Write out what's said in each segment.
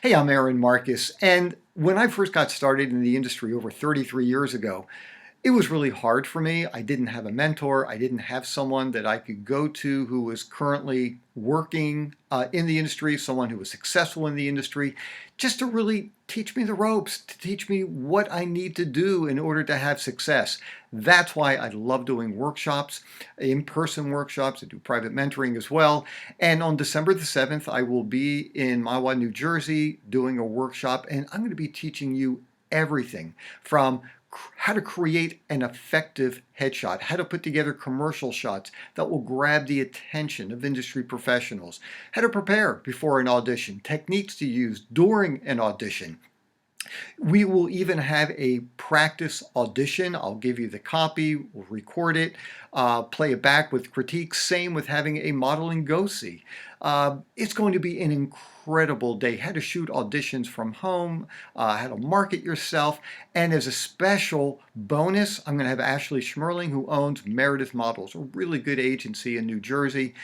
Hey, I'm Aaron Marcus, and when I first got started in the industry over 33 years ago, it was really hard for me. I didn't have a mentor. I didn't have someone that I could go to who was currently working in the industry, someone who was successful in the industry, just to really teach me the ropes, to teach me what I need to do in order to have success. That's why I love doing workshops, in-person workshops. I do private mentoring as well. And on December the 7th, I will be in Mahwah, New Jersey, doing a workshop, and I'm going to be teaching you everything from how to create an effective headshot, how to put together commercial shots that will grab the attention of industry professionals, how to prepare before an audition, techniques to use during an audition. We will even have a practice audition. I'll give you the copy, we'll record it, play it back with critiques. Same with having a modeling go-see. It's going to be an incredible day. How to shoot auditions from home, how to market yourself, and as a special bonus, I'm going to have Ashley Schmerling, who owns Meredith Models, a really good agency in New Jersey.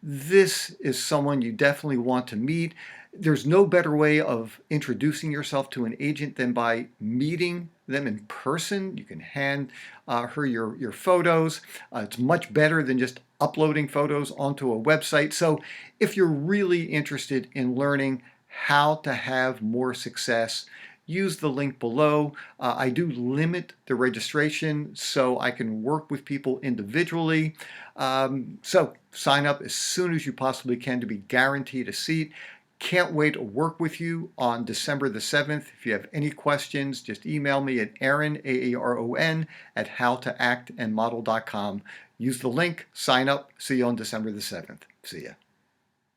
This is someone you definitely want to meet. There's no better way of introducing yourself to an agent than by meeting them in person. You can hand her your photos. It's much better than just uploading photos onto a website. So if you're really interested in learning how to have more success, use the link below. I do limit the registration so I can work with people individually. So sign up as soon as you possibly can to be guaranteed a seat. Can't wait to work with you on December the 7th. If you have any questions, just email me at Aaron, Aaron, at howtoactandmodel.com. Use the link, sign up. See you on December the 7th. See ya.